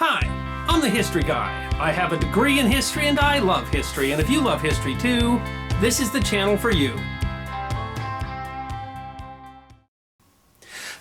Hi, I'm the History Guy. I have a degree in history and I love history, and if you love history too, this is the channel for you.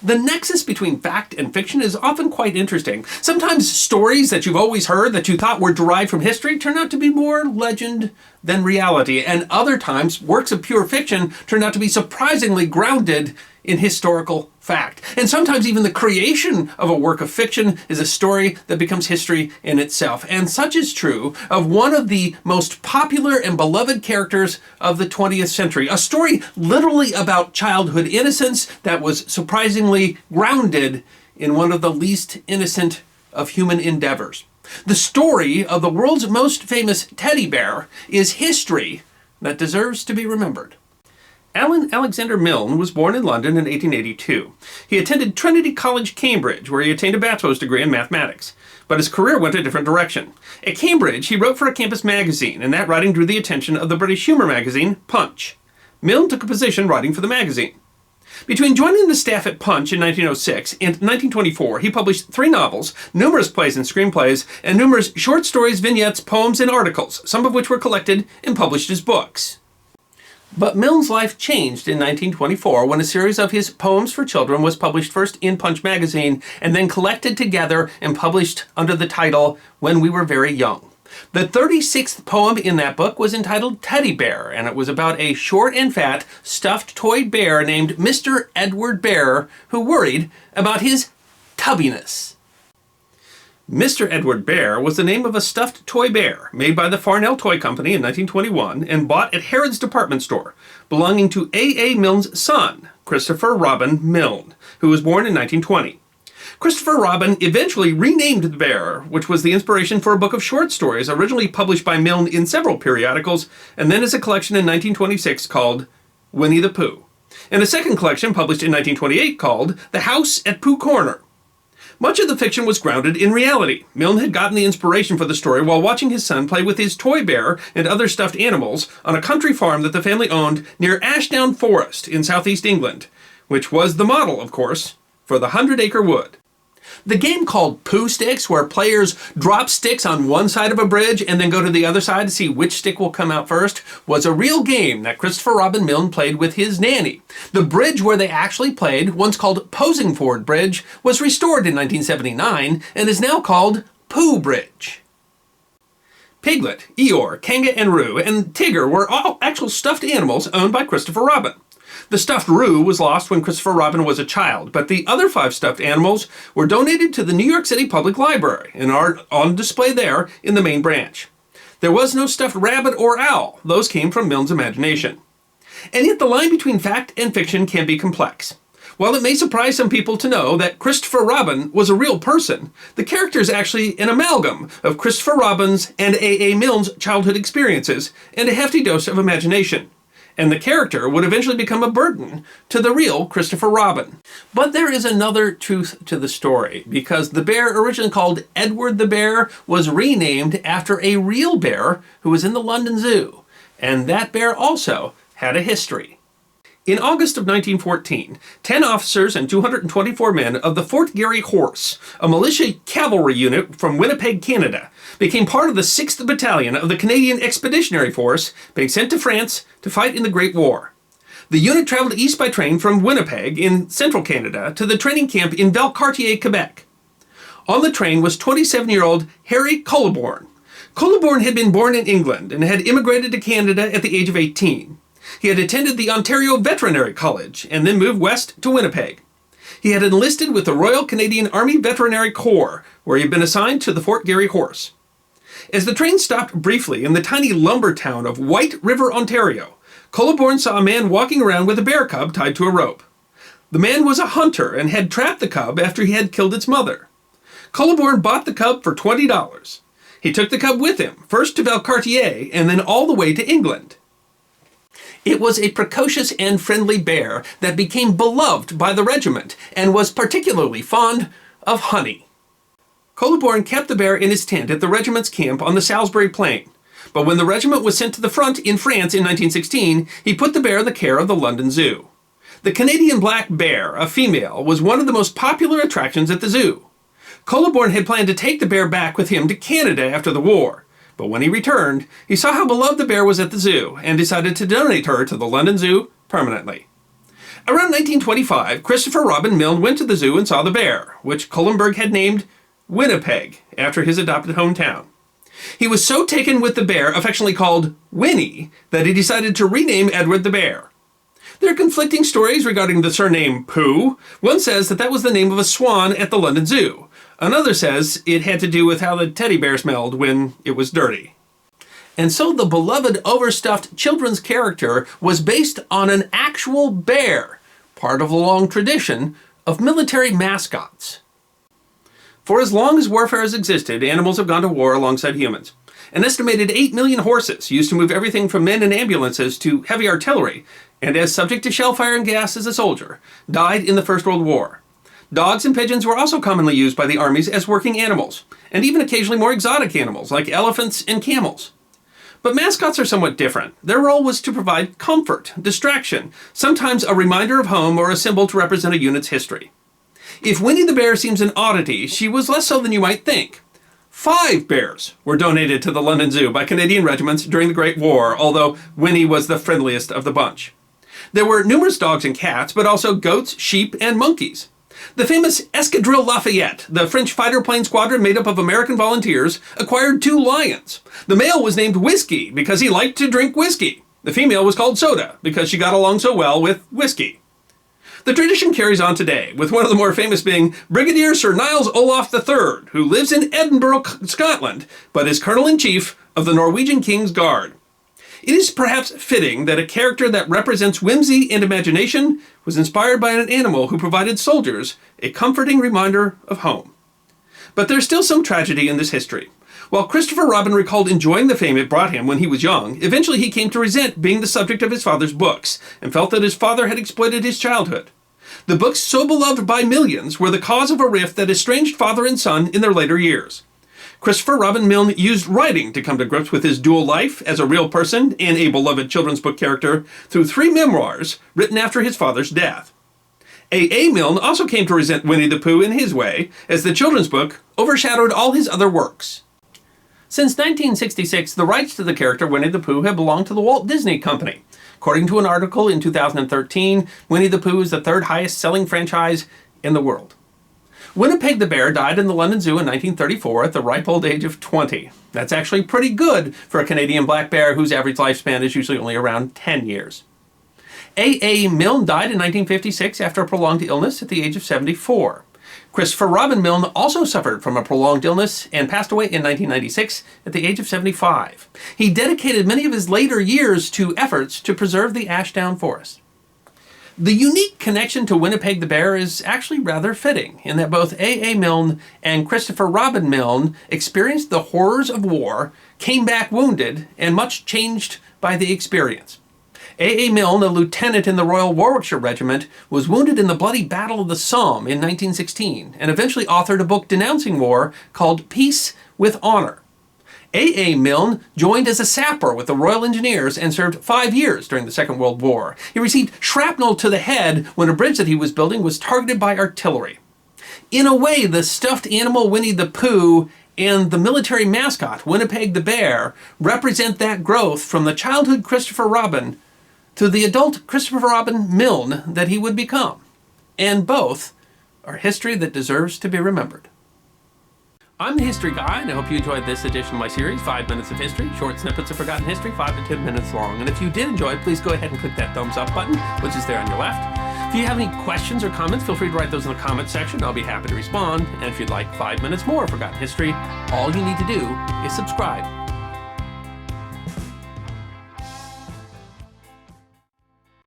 The nexus between fact and fiction is often quite interesting. Sometimes stories that you've always heard that you thought were derived from history turn out to be more legend than reality, and other times works of pure fiction turn out to be surprisingly grounded in historical fact. And sometimes even the creation of a work of fiction is a story that becomes history in itself. And such is true of one of the most popular and beloved characters of the 20th century. A story literally about childhood innocence that was surprisingly grounded in one of the least innocent of human endeavors. The story of the world's most famous teddy bear is history that deserves to be remembered. Alan Alexander Milne was born in London in 1882. He attended Trinity College, Cambridge, where he attained a bachelor's degree in mathematics. But his career went a different direction. At Cambridge, he wrote for a campus magazine, and that writing drew the attention of the British humor magazine, Punch. Milne took a position writing for the magazine. Between joining the staff at Punch in 1906 and 1924, he published 3 novels, numerous plays and screenplays, and numerous short stories, vignettes, poems, and articles, some of which were collected and published as books. But Milne's life changed in 1924 when a series of his poems for children was published first in Punch magazine and then collected together and published under the title When We Were Very Young. The 36th poem in that book was entitled Teddy Bear, and it was about a short and fat stuffed toy bear named Mr. Edward Bear who worried about his tubbiness. Mr. Edward Bear was the name of a stuffed toy bear made by the Farnell Toy Company in 1921 and bought at Harrods department store, belonging to A. Milne's son, Christopher Robin Milne, who was born in 1920. Christopher Robin eventually renamed the bear, which was the inspiration for a book of short stories originally published by Milne in several periodicals, and then as a collection in 1926 called Winnie the Pooh, and a second collection published in 1928 called The House at Pooh Corner. Much of the fiction was grounded in reality. Milne had gotten the inspiration for the story while watching his son play with his toy bear and other stuffed animals on a country farm that the family owned near Ashdown Forest in southeast England, which was the model, of course, for the 100-acre wood. The game called Pooh Sticks, where players drop sticks on one side of a bridge and then go to the other side to see which stick will come out first, was a real game that Christopher Robin Milne played with his nanny. The bridge where they actually played, once called Posingford Bridge, was restored in 1979 and is now called Pooh Bridge. Piglet, Eeyore, Kanga and Roo, and Tigger were all actual stuffed animals owned by Christopher Robin. The stuffed Roo was lost when Christopher Robin was a child, but the other 5 stuffed animals were donated to the New York City Public Library and are on display there in the main branch. There was no stuffed rabbit or owl. Those came from Milne's imagination. And yet the line between fact and fiction can be complex. While it may surprise some people to know that Christopher Robin was a real person, the character is actually an amalgam of Christopher Robin's and A. Milne's childhood experiences and a hefty dose of imagination. And the character would eventually become a burden to the real Christopher Robin. But there is another truth to the story, because the bear originally called Edward the Bear was renamed after a real bear who was in the London Zoo, and that bear also had a history. In August of 1914, 10 officers and 224 men of the Fort Garry Horse, a militia cavalry unit from Winnipeg, Canada, became part of the 6th Battalion of the Canadian Expeditionary Force, being sent to France to fight in the Great War. The unit traveled east by train from Winnipeg in central Canada to the training camp in Valcartier, Quebec. On the train was 27-year-old Harry Colborne. Colborne had been born in England and had immigrated to Canada at the age of 18. He had attended the Ontario Veterinary College and then moved west to Winnipeg. He had enlisted with the Royal Canadian Army Veterinary Corps, where he had been assigned to the Fort Garry Horse. As the train stopped briefly in the tiny lumber town of White River, Ontario, Colborne saw a man walking around with a bear cub tied to a rope. The man was a hunter and had trapped the cub after he had killed its mother. Colborne bought the cub for $20. He took the cub with him, first to Valcartier and then all the way to England. It was a precocious and friendly bear that became beloved by the regiment and was particularly fond of honey. Colborne kept the bear in his tent at the regiment's camp on the Salisbury Plain, but when the regiment was sent to the front in France in 1916, he put the bear in the care of the London Zoo. The Canadian black bear, a female, was one of the most popular attractions at the zoo. Colborne had planned to take the bear back with him to Canada after the war, but when he returned, he saw how beloved the bear was at the zoo and decided to donate her to the London Zoo permanently. Around 1925, Christopher Robin Milne went to the zoo and saw the bear, which Collenberg had named Winnipeg, after his adopted hometown. He was so taken with the bear, affectionately called Winnie, that he decided to rename Edward the bear. There are conflicting stories regarding the surname Pooh. One says that was the name of a swan at the London Zoo. Another says it had to do with how the teddy bear smelled when it was dirty. And so the beloved overstuffed children's character was based on an actual bear, part of a long tradition of military mascots. For as long as warfare has existed, animals have gone to war alongside humans. An estimated 8 million horses, used to move everything from men and ambulances to heavy artillery, and as subject to shellfire and gas as a soldier, died in the First World War. Dogs and pigeons were also commonly used by the armies as working animals, and even occasionally more exotic animals like elephants and camels. But mascots are somewhat different. Their role was to provide comfort, distraction, sometimes a reminder of home or a symbol to represent a unit's history. If Winnie the Bear seems an oddity, she was less so than you might think. 5 bears were donated to the London Zoo by Canadian regiments during the Great War, although Winnie was the friendliest of the bunch. There were numerous dogs and cats, but also goats, sheep, and monkeys. The famous Escadrille Lafayette, the French fighter plane squadron made up of American volunteers, acquired 2 lions. The male was named Whiskey because he liked to drink whiskey. The female was called Soda because she got along so well with whiskey. The tradition carries on today, with one of the more famous being Brigadier Sir Niles Olaf III, who lives in Edinburgh, Scotland, but is Colonel-in-Chief of the Norwegian King's Guard. It is perhaps fitting that a character that represents whimsy and imagination was inspired by an animal who provided soldiers a comforting reminder of home. But there's still some tragedy in this history. While Christopher Robin recalled enjoying the fame it brought him when he was young, eventually he came to resent being the subject of his father's books, and felt that his father had exploited his childhood. The books, so beloved by millions, were the cause of a rift that estranged father and son in their later years. Christopher Robin Milne used writing to come to grips with his dual life as a real person and a beloved children's book character through 3 memoirs written after his father's death. A. Milne also came to resent Winnie the Pooh in his way, as the children's book overshadowed all his other works. Since 1966, the rights to the character Winnie the Pooh have belonged to the Walt Disney Company. According to an article in 2013, Winnie the Pooh is the 3rd highest selling franchise in the world. Winnipeg the bear died in the London Zoo in 1934 at the ripe old age of 20. That's actually pretty good for a Canadian black bear whose average lifespan is usually only around 10 years. A. Milne died in 1956 after a prolonged illness at the age of 74. Christopher Robin Milne also suffered from a prolonged illness and passed away in 1996 at the age of 75. He dedicated many of his later years to efforts to preserve the Ashdown Forest. The unique connection to Winnipeg the bear is actually rather fitting, in that both A. Milne and Christopher Robin Milne experienced the horrors of war, came back wounded, and much changed by the experience. A. Milne, a lieutenant in the Royal Warwickshire Regiment, was wounded in the bloody Battle of the Somme in 1916, and eventually authored a book denouncing war called Peace with Honor. A. Milne joined as a sapper with the Royal Engineers and served 5 years during the Second World War. He received shrapnel to the head when a bridge that he was building was targeted by artillery. In a way, the stuffed animal Winnie the Pooh and the military mascot Winnipeg the bear represent that growth from the childhood Christopher Robin to the adult Christopher Robin Milne that he would become. And both are history that deserves to be remembered. I'm the History Guy, and I hope you enjoyed this edition of my series, 5 Minutes of History, short snippets of forgotten history, 5 to 10 minutes long. And if you did enjoy it, please go ahead and click that thumbs up button, which is there on your left. If you have any questions or comments, feel free to write those in the comments section. I'll be happy to respond. And if you'd like 5 minutes more of forgotten history, all you need to do is subscribe.